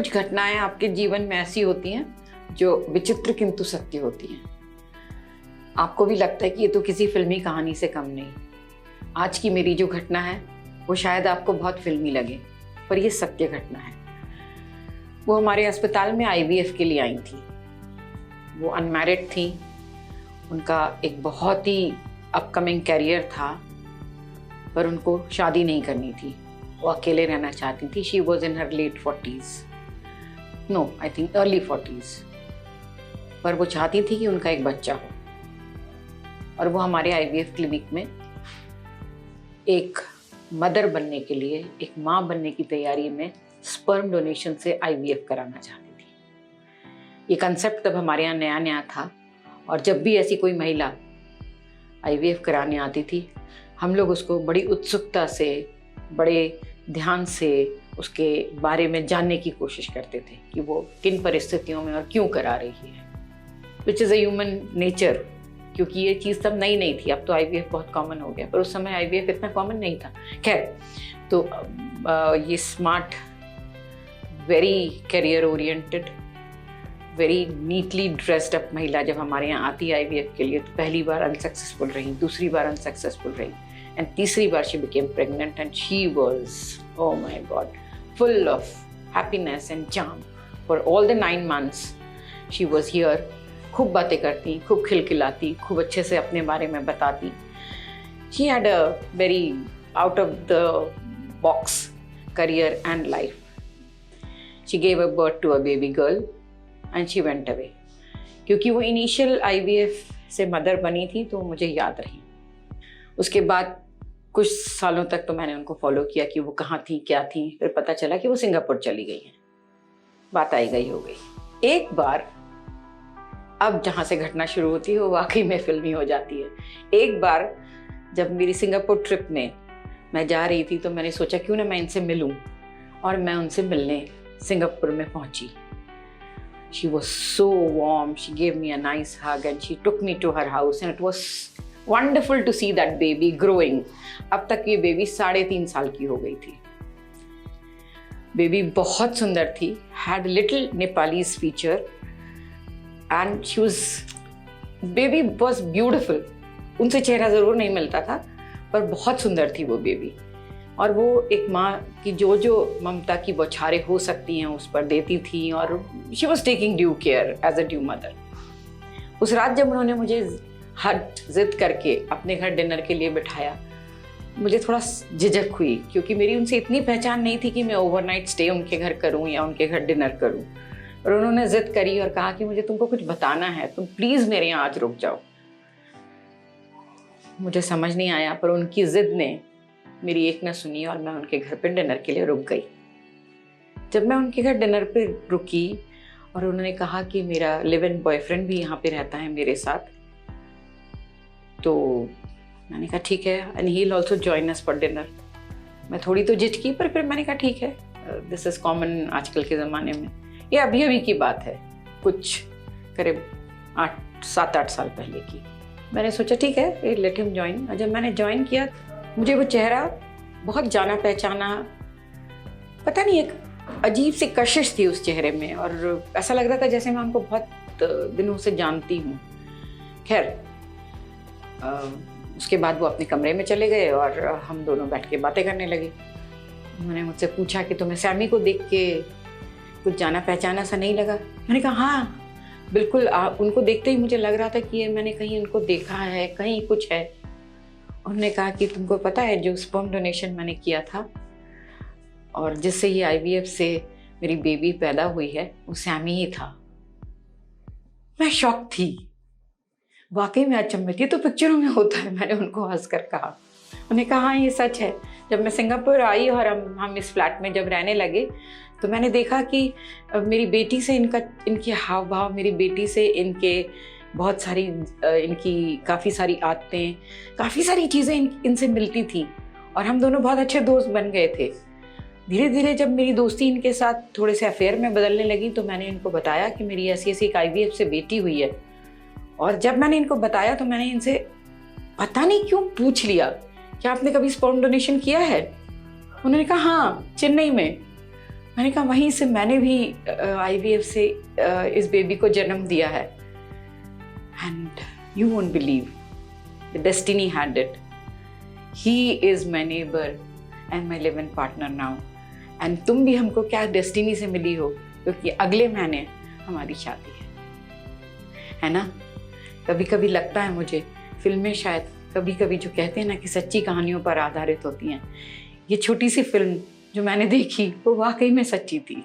कुछ घटनाएं आपके जीवन में ऐसी होती हैं जो विचित्र किंतु सत्य होती हैं। आपको भी लगता है कि ये तो किसी फिल्मी कहानी से कम नहीं। आज की मेरी जो घटना है वो शायद आपको बहुत फिल्मी लगे, पर ये सत्य घटना है। वो हमारे अस्पताल में IVF के लिए आई थी। वो अनमैरिड थी, उनका एक बहुत ही अपकमिंग कैरियर था, पर उनको शादी नहीं करनी थी। वो अकेले रहना चाहती थी। She was in her late 40s, no I think early 40s, पर वो चाहती थी कि उनका एक बच्चा हो। और वो हमारे IVF क्लिनिक में एक मदर बनने के लिए, एक माँ बनने की तैयारी में स्पर्म डोनेशन से IVF कराना चाहती थी। ये कंसेप्ट तब हमारे यहाँ नया नया था, और जब भी ऐसी कोई महिला IVF कराने आती थी, हम लोग उसको बड़ी उत्सुकता से, बड़े ध्यान से उसके बारे में जानने की कोशिश करते थे कि वो किन परिस्थितियों में और क्यों करा रही है, which is a human nature. क्योंकि ये चीज़ तब नई नहीं थी, अब तो IVF बहुत कॉमन हो गया, पर उस समय IVF इतना कॉमन नहीं था। खैर, तो ये smart, very career oriented, very neatly dressed up महिला जब हमारे यहाँ आती है IVF के लिए, तो पहली बार अनसक्सेसफुल रही, दूसरी बार अनसक्सेसफुल रही, एंड तीसरी बार she became pregnant, and she was, oh my God, full of happiness and charm for all the 9 months she was here. खूब बातें करती, खूब खिलखिलाती, खूब अच्छे से अपने बारे में बताती। She had a very out of the box career and life. She gave a birth to a baby girl and she went away. क्योंकि वो इनिशियल IVF से मदर बनी थी तो मुझे याद रही। उसके बाद कुछ सालों तक तो मैंने उनको फॉलो किया कि वो कहाँ थी, क्या थी। फिर पता चला कि वो सिंगापुर चली गई हैं। बात आई गई हो गई। एक बार, अब जहाँ से घटना शुरू होती है वो वाकई में फिल्मी हो जाती है। एक बार जब मेरी सिंगापुर ट्रिप में मैं जा रही थी तो मैंने सोचा क्यों ना मैं इनसे मिलूं, और मैं उनसे मिलने सिंगापुर में पहुंची। She was so warm. She gave me a nice hug and she took me to her house and it was wonderful to see that baby growing. अब तक ये बेबी 3.5 साल की हो गई थी। बेबी बहुत सुंदर थी, had little Nepalese feature and she was, baby was beautiful. उनसे चेहरा ज़रूर नहीं मिलता था, पर बहुत सुंदर थी वो बेबी। और वो एक माँ की जो जो ममता की बौछारें हो सकती हैं उस पर देती थी, और she was taking due care as a due mother. उस रात जब उन्होंने मुझे हट जिद करके अपने घर डिनर के लिए बिठाया, मुझे थोड़ा झिझक हुई, क्योंकि मेरी उनसे इतनी पहचान नहीं थी कि मैं ओवरनाइट स्टे उनके घर करूं या उनके घर डिनर करूं। और उन्होंने जिद करी और कहा कि मुझे तुमको कुछ बताना है, तुम प्लीज़ मेरे यहाँ आज रुक जाओ। मुझे समझ नहीं आया, पर उनकी जिद ने मेरी एक न सुनी और मैं उनके घर पे डिनर के लिए रुक गई। जब मैं उनके घर डिनर पे रुकी और उन्होंने कहा कि मेरा लिव इन बॉयफ्रेंड भी यहाँ पे रहता है मेरे साथ, तो मैंने कहा ठीक है, and he will also join us for dinner. मैं थोड़ी तो झिझकी, पर फिर मैंने कहा ठीक है, दिस इज़ कॉमन आजकल के ज़माने में। ये अभी की बात है, कुछ करीब 7-8 साल पहले की। मैंने सोचा ठीक है, लेट हिम जॉइन। जब मैंने ज्वाइन किया, मुझे वो चेहरा बहुत जाना पहचाना, पता नहीं, एक अजीब सी कशिश थी उस चेहरे में, और ऐसा लग रहा था जैसे मैं उनको बहुत दिनों से जानती हूँ। खैर, उसके बाद वो अपने कमरे में चले गए और हम दोनों बैठ के बातें करने लगे। उन्होंने मुझसे पूछा कि तुम्हें सैमी को देख के कुछ जाना पहचाना सा नहीं लगा? मैंने कहा हाँ बिल्कुल, उनको देखते ही मुझे लग रहा था कि ये मैंने कहीं उनको देखा है, कहीं कुछ है। उन्होंने कहा कि तुमको पता है जो स्पर्म डोनेशन मैंने किया था और जिससे ये IVF से मेरी बेबी पैदा हुई है, वो सैमी ही था। मैं शॉक थी, वाकई में अचंभित, ये तो पिक्चरों में होता है, मैंने उनको हंसकर कहा। उन्होंने कहा हाँ ये सच है। जब मैं सिंगापुर आई और हम इस फ्लैट में जब रहने लगे, तो मैंने देखा कि मेरी बेटी से इनके हाव भाव, मेरी बेटी से इनके बहुत सारी, इनकी काफ़ी सारी आदतें, काफ़ी सारी चीज़ें इनसे मिलती थी, और हम दोनों बहुत अच्छे दोस्त बन गए थे। धीरे धीरे जब मेरी दोस्ती इनके साथ थोड़े से अफेयर में बदलने लगी, तो मैंने इनको बताया कि मेरी ऐसी एक IVF से बेटी हुई है। और जब मैंने इनको बताया तो मैंने इनसे पता नहीं क्यों पूछ लिया कि आपने कभी स्पर्म डोनेशन किया है? उन्होंने कहा हाँ, चेन्नई में। मैंने कहा वहीं से मैंने भी IVF से इस बेबी को जन्म दिया है। And you won't believe, the destiny had it. He is my neighbour and my live in partner now. And तुम भी हमको क्या डेस्टिनी से मिली हो, क्योंकि अगले महीने हमारी शादी है ना। कभी कभी लगता है मुझे फिल्में शायद कभी कभी जो कहते हैं ना कि सच्ची कहानियों पर आधारित होती हैं, ये छोटी सी फिल्म जो मैंने देखी वो वाकई में सच्ची थी।